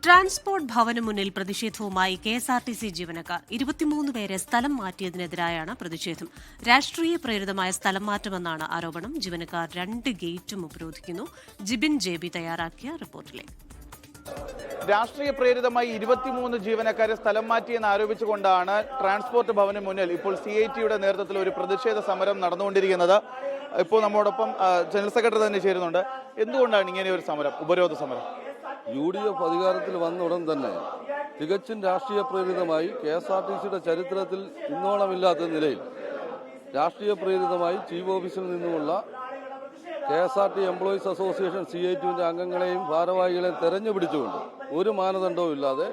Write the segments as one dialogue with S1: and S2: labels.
S1: Transport ഭവന് മുന്നിൽ പ്രതിഷേധവുമായി KSRTC ജീവനക്കാർ 23 പേരെ സ്ഥലം മാറ്റിയതിനെതിരായാണ് പ്രതിഷേധം. രാഷ്ട്രീയ പ്രേരിതമായ സ്ഥലം മാറ്റമെന്നാണ് ആരോപണം. ജീവനക്കാർ 2 ഗേറ്റും ഉപരോധിക്കുന്നു. ജിബിൻ ജെബി തയ്യാറാക്കിയ റിപ്പോർട്ടിലേക്ക്.
S2: രാഷ്ട്രീയ പ്രേരിതമായി 23 ജീവനക്കാരെ സ്ഥലം മാറ്റിയെന്ന് ആരോപിച്ചുകൊണ്ടാണ് ട്രാൻസ്പോർട്ട് ഭവന് മുന്നിൽ ഇപ്പോൾ CITയുടെ നേതൃത്വത്തിൽ ഒരു പ്രതിഷേധ സമരം നടന്നുകൊണ്ടിരിക്കുന്നത്. ഇപ്പോൾ നമ്മോടൊപ്പം ജനറൽ സെക്രട്ടറി തന്നെ ചേരുന്നുണ്ട്. എന്തുകൊണ്ടാണ് ഇങ്ങനെ ഒരു സമരം, ഉപരോധ സമരം?
S3: UDF അധികാരത്തിൽ വന്ന ഉടൻ തന്നെ തികച്ചും രാഷ്ട്രീയ പ്രേരിതമായി KSRTCയുടെ ചരിത്രത്തിൽ ഇന്നോളമില്ലാത്ത നിലയിൽ രാഷ്ട്രീയ പ്രേരിതമായി ചീഫ് ഓഫീസിൽ നിന്നുമുള്ള KSRT എംപ്ലോയീസ് അസോസിയേഷൻ CITയുടെ അംഗങ്ങളെയും ഭാരവാഹികളെയും തെരഞ്ഞുപിടിച്ചുകൊണ്ട് ഒരു മാനദണ്ഡവും ഇല്ലാതെ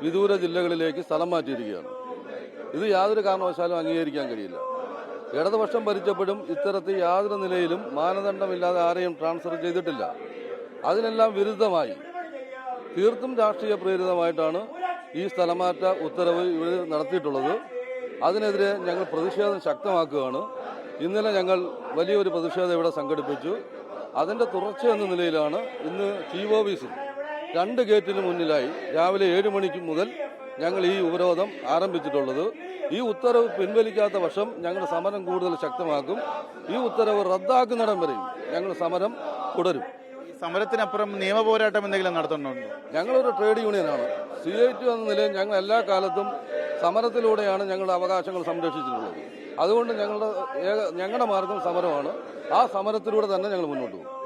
S3: വിദൂര ജില്ലകളിലേക്ക് സ്ഥലം മാറ്റിയിരിക്കുകയാണ്. ഇത് യാതൊരു കാരണവശാലും അംഗീകരിക്കാൻ കഴിയില്ല. ഇടതുപക്ഷം ഭരിച്ചപ്പോഴും ഇത്തരത്തിൽ യാതൊരു നിലയിലും മാനദണ്ഡമില്ലാതെ ആരെയും ട്രാൻസ്ഫർ ചെയ്തിട്ടില്ല. അതിനെല്ലാം വിരുദ്ധമായി തീർത്തും രാഷ്ട്രീയ പ്രേരിതമായിട്ടാണ് ഈ സ്ഥലമാറ്റ ഉത്തരവ് ഇവർ നടത്തിയിട്ടുള്ളത്. അതിനെതിരെ ഞങ്ങൾ പ്രതിഷേധം ശക്തമാക്കുകയാണ്. ഇന്നലെ ഞങ്ങൾ വലിയൊരു പ്രതിഷേധം ഇവിടെ സംഘടിപ്പിച്ചു. അതിൻ്റെ തുടർച്ച എന്ന നിലയിലാണ് ഇന്ന് ചീഫ് ഓഫീസിൽ 2 ഗേറ്റിന് മുന്നിലായി രാവിലെ 7 മണിക്ക് മുതൽ ഞങ്ങൾ ഈ ഉപരോധം ആരംഭിച്ചിട്ടുള്ളത്. ഈ ഉത്തരവ് പിൻവലിക്കാത്ത പക്ഷം ഞങ്ങളുടെ സമരം കൂടുതൽ ശക്തമാക്കും. ഈ ഉത്തരവ് റദ്ദാക്കുന്നിടം വരെയും ഞങ്ങൾ സമരം തുടരും.
S2: സമരത്തിനപ്പുറം നിയമപോരാട്ടം എന്തെങ്കിലും നടത്തുന്നുണ്ടോ?
S3: ഞങ്ങളൊരു ട്രേഡ് യൂണിയനാണ്. CIT എന്ന നിലയിൽ ഞങ്ങൾ എല്ലാ കാലത്തും സമരത്തിലൂടെയാണ് ഞങ്ങളുടെ അവകാശങ്ങൾ സംരക്ഷിച്ചിട്ടുള്ളത്. അതുകൊണ്ട് ഞങ്ങളുടെ മാർഗം സമരമാണ്. ആ സമരത്തിലൂടെ തന്നെ ഞങ്ങൾ മുന്നോട്ട് പോകും.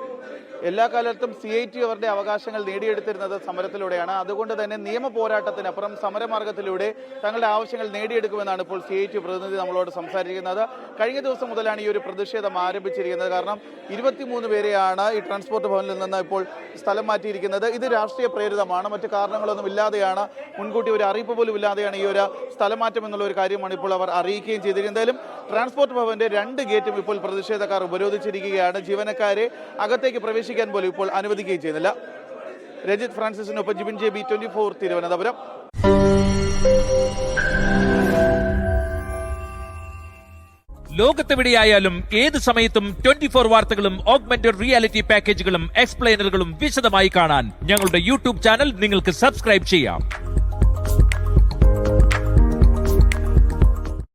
S2: എല്ലാ കാലത്തും CIT അവരുടെ അവകാശങ്ങൾ നേടിയെടുത്തിരുന്നത് സമരത്തിലൂടെയാണ്. അതുകൊണ്ട് തന്നെ നിയമ പോരാട്ടത്തിനപ്പുറം സമരമാർഗത്തിലൂടെ തങ്ങളുടെ ആവശ്യങ്ങൾ നേടിയെടുക്കുമെന്നാണ് ഇപ്പോൾ CIT പ്രതിനിധി നമ്മളോട് സംസാരിക്കുന്നത്. കഴിഞ്ഞ ദിവസം മുതലാണ് ഈ ഒരു പ്രതിഷേധം ആരംഭിച്ചിരിക്കുന്നത്. കാരണം 23 പേരെയാണ് ഈ ട്രാൻസ്പോർട്ട് ഭവനിൽ നിന്ന് ഇപ്പോൾ സ്ഥലം മാറ്റിയിരിക്കുന്നത്. ഇത് രാഷ്ട്രീയ പ്രേരിതമാണ്. മറ്റു കാരണങ്ങളൊന്നും ഇല്ലാതെയാണ്, മുൻകൂട്ടി ഒരു അറിയിപ്പ് പോലും ഇല്ലാതെയാണ് ഈ ഒരു സ്ഥലം മാറ്റം എന്നുള്ള ഒരു കാര്യമാണ് ഇപ്പോൾ അവർ അറിയിക്കുകയും ചെയ്തിരിക്കുന്നത്. എന്തായാലും ട്രാൻസ്പോർട്ട് ഭവന്റെ 2 ഗേറ്റും ഇപ്പോൾ പ്രതിഷേധക്കാർ ഉപരോധിച്ചിരിക്കുകയാണ്. ജീവനക്കാരെ അകത്തേക്ക് പ്രവേശിക്കാൻ പോലും ഇപ്പോൾ അനുവദിക്കുകയും ചെയ്യുന്നില്ല. രജിത് ഫ്രാൻസിസിനൊപ്പം ജിബിൻ ജെബി, 24 തിരുവനന്തപുരം.
S4: ലോകത്തെവിടെയായാലും ഏത് സമയത്തും 24 വാർത്തകളും ഓഗ്മെന്റഡ് റിയാലിറ്റി പാക്കേജുകളും എക്സ്പ്ലെയിനറുകളും വിശദമായി കാണാൻ ഞങ്ങളുടെ YouTube ചാനൽ നിങ്ങൾക്ക് സബ്സ്ക്രൈബ് ചെയ്യാം.